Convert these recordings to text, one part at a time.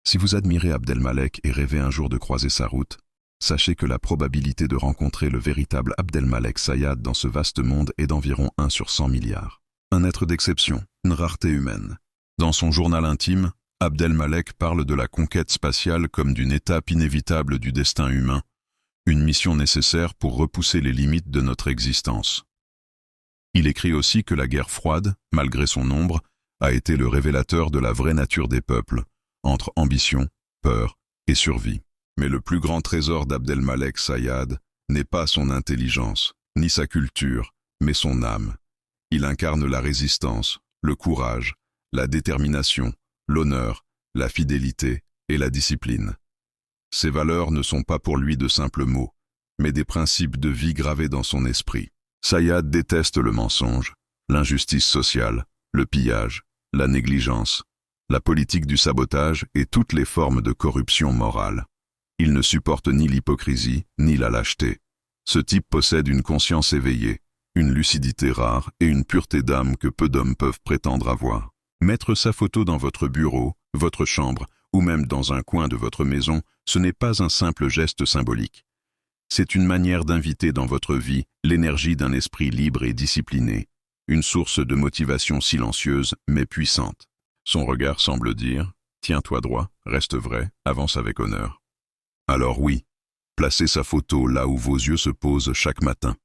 Si vous admirez Abdelmalek et rêvez un jour de croiser sa route, sachez que la probabilité de rencontrer le véritable Abdelmalek Sayad dans ce vaste monde est d'environ 1 sur 100 milliards. Un être d'exception, une rareté humaine. Dans son journal intime, Abdelmalek parle de la conquête spatiale comme d'une étape inévitable du destin humain, une mission nécessaire pour repousser les limites de notre existence. Il écrit aussi que la guerre froide, malgré son nombre, a été le révélateur de la vraie nature des peuples, entre ambition, peur et survie. Mais le plus grand trésor d'Abdelmalek Sayad n'est pas son intelligence, ni sa culture, mais son âme. Il incarne la résistance, le courage, la détermination, l'honneur, la fidélité et la discipline. Ces valeurs ne sont pas pour lui de simples mots, mais des principes de vie gravés dans son esprit. Sayad déteste le mensonge, l'injustice sociale, le pillage, la négligence, la politique du sabotage et toutes les formes de corruption morale. Il ne supporte ni l'hypocrisie, ni la lâcheté. Ce type possède une conscience éveillée, une lucidité rare et une pureté d'âme que peu d'hommes peuvent prétendre avoir. Mettre sa photo dans votre bureau, votre chambre ou même dans un coin de votre maison, ce n'est pas un simple geste symbolique. C'est une manière d'inviter dans votre vie l'énergie d'un esprit libre et discipliné, une source de motivation silencieuse mais puissante. Son regard semble dire « Tiens-toi droit, reste vrai, avance avec honneur ». Alors oui, placez sa photo là où vos yeux se posent chaque matin,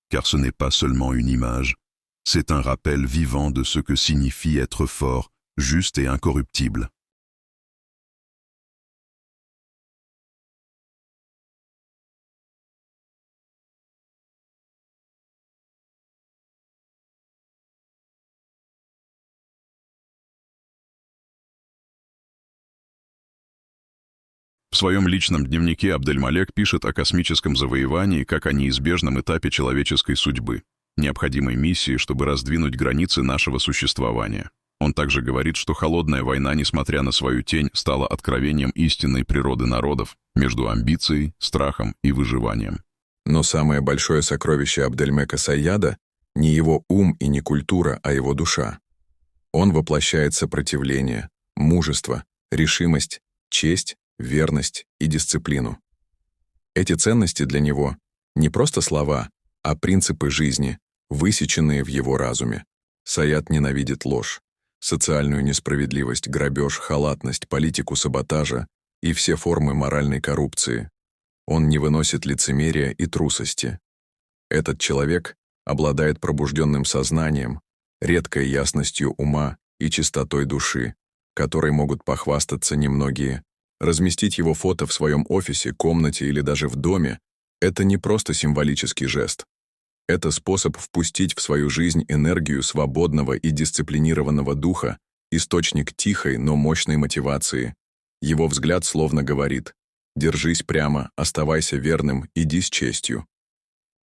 car ce n'est pas seulement une image, c'est un rappel vivant de ce que signifie être fort, juste et incorruptible. В своем личном дневнике Абдельмалек пишет о космическом завоевании как о неизбежном этапе человеческой судьбы, необходимой миссии, чтобы раздвинуть границы нашего существования. Он также говорит, что холодная война, несмотря на свою тень, стала откровением истинной природы народов между амбицией, страхом и выживанием. Но самое большое сокровище Абдельмека Сайяда не его ум и не культура, а его душа. Он воплощает сопротивление, мужество, решимость, честь, верность и дисциплину. Эти ценности для него не просто слова, а принципы жизни, высеченные в его разуме. Саяд ненавидит ложь, социальную несправедливость, грабеж, халатность, политику саботажа и все формы моральной коррупции. Он не выносит лицемерия и трусости. Этот человек обладает пробужденным сознанием, редкой ясностью ума и чистотой души, которой могут похвастаться немногие. Разместить его фото в своем офисе, комнате или даже в доме — это не просто символический жест. Это способ впустить в свою жизнь энергию свободного и дисциплинированного духа, источник тихой, но мощной мотивации. Его взгляд словно говорит: «Держись прямо, оставайся верным, иди с честью».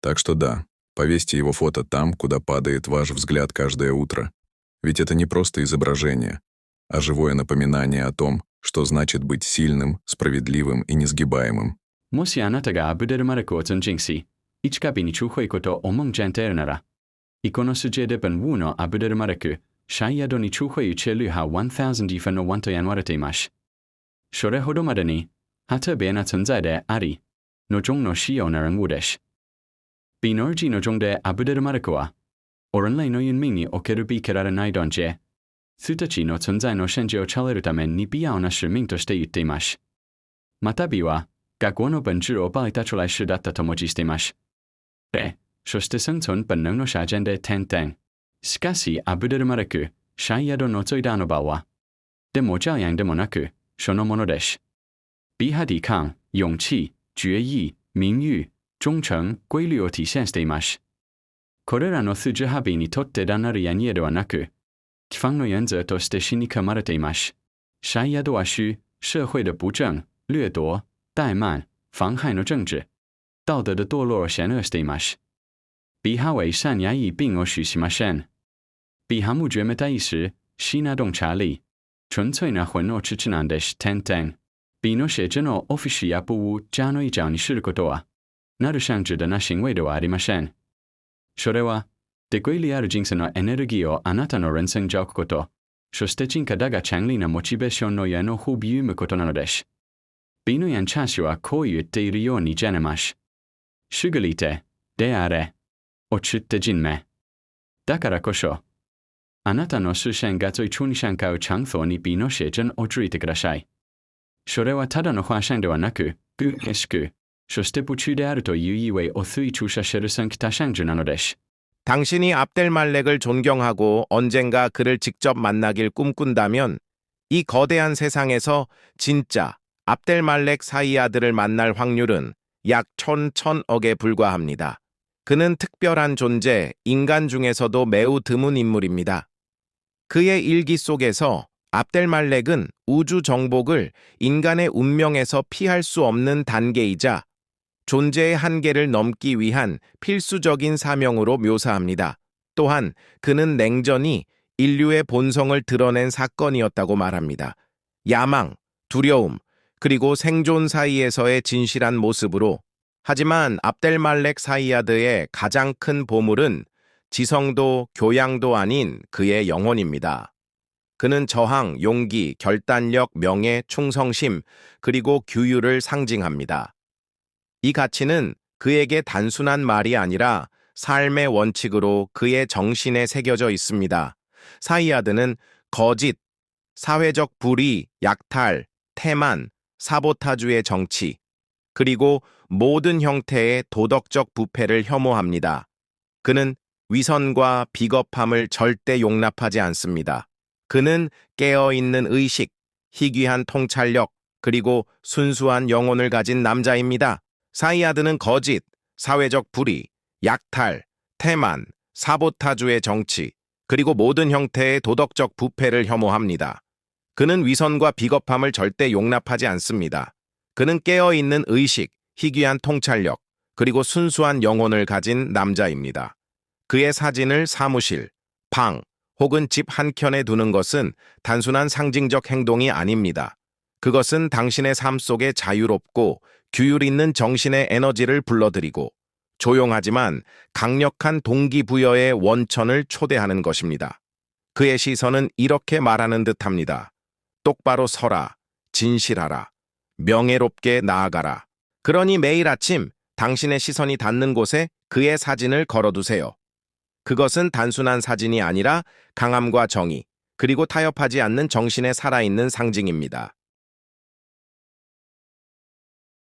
Так что да, повесьте его фото там, куда падает ваш взгляд каждое утро. Ведь это не просто изображение, а живое напоминание о том, что значит быть сильным, справедливым и несгибаемым. もしあなたがアブデルマレクを尊敬し、一カビに注意こと思うジェンテルなら、この世界で本物のアブデルマレク、シャイアドに注意チェルハ1000イフのワンとやんわれています。それほどまでに、特別な存在であり、の中の主要な人物です。ビノルジの中でアブデルマレクは、オレンレイの運命におけるべきられない断じ、数たちの存在の信じをチャレるために必要な使命として言っています。また美は、学校の本質を暴いた出来事だったともじしています。そして生存本能の射程で点々。しかし、アブデルマレク、シャイアドの最大の場は、でも这样でもなく、そのものです。比和抵抗、勇气、決意、名誉、忠誠、規律を体現しています。これらの数字は美にとって単なるやにえではなく、基本の原則として死に組まれています。シャイアドは社会的不正、掠奪、怠慢、妨害の政治、道德的堕落を险恶しています。比哈为善压抑并而许しません。比哈無めた意思、しな洞察力、純粹な本能知知なんです。比の写真のオフィスや部をじゃの以上にすることは、なる性質な行為ではありません。それは、デグリある人生のエネルギーをあなたの人生に置くこと、Shostechinka changlina motivation no yano hubiu mekotonadesh. Bino yan chasua koyu te rioni genemash. Shugalite, deare. Ochute jinme. Dakara kosho. Anata no sushen gato chunishankao changtho ni bino shejan odrite grashai. Shorewa tada no huashangdo anaku, gu esku. Shostepu chudearuto yuiwe othui chusha sherusank tashangjunanodesh. 당신이 압델말렉을 존경하고 언젠가 그를 직접 만나길 꿈꾼다면 이 거대한 세상에서 진짜 압델말렉 사이아드를 만날 확률은 약 1000억에 불과합니다. 그는 특별한 존재, 인간 중에서도 매우 드문 인물입니다. 그의 일기 속에서 압델말렉은 우주 정복을 인간의 운명에서 피할 수 없는 단계이자 존재의 한계를 넘기 위한 필수적인 사명으로 묘사합니다. 또한 그는 냉전이 인류의 본성을 드러낸 사건이었다고 말합니다. 야망, 두려움, 그리고 생존 사이에서의 진실한 모습으로. 하지만 압델말렉 사이아드의 가장 큰 보물은 지성도 교양도 아닌 그의 영혼입니다. 그는 저항, 용기, 결단력, 명예, 충성심, 그리고 규율을 상징합니다. 이 가치는 그에게 단순한 말이 아니라 삶의 원칙으로 그의 정신에 새겨져 있습니다. 사이아드는 거짓, 사회적 불의, 약탈, 태만, 사보타주의 정치, 그리고 모든 형태의 도덕적 부패를 혐오합니다. 그는 위선과 비겁함을 절대 용납하지 않습니다. 그는 깨어있는 의식, 희귀한 통찰력, 그리고 순수한 영혼을 가진 남자입니다. 사이아드는 거짓, 사회적 불의, 약탈, 태만, 사보타주의 정치, 그리고 모든 형태의 도덕적 부패를 혐오합니다. 그는 위선과 비겁함을 절대 용납하지 않습니다. 그는 깨어있는 의식, 희귀한 통찰력, 그리고 순수한 영혼을 가진 남자입니다. 그의 사진을 사무실, 방, 혹은 집 한켠에 두는 것은 단순한 상징적 행동이 아닙니다. 그것은 당신의 삶 속에 자유롭고 규율 있는 정신의 에너지를 불러들이고 조용하지만 강력한 동기부여의 원천을 초대하는 것입니다. 그의 시선은 이렇게 말하는 듯합니다. 똑바로 서라, 진실하라, 명예롭게 나아가라. 그러니 매일 아침 당신의 시선이 닿는 곳에 그의 사진을 걸어두세요. 그것은 단순한 사진이 아니라 강함과 정의, 그리고 타협하지 않는 정신의 살아있는 상징입니다.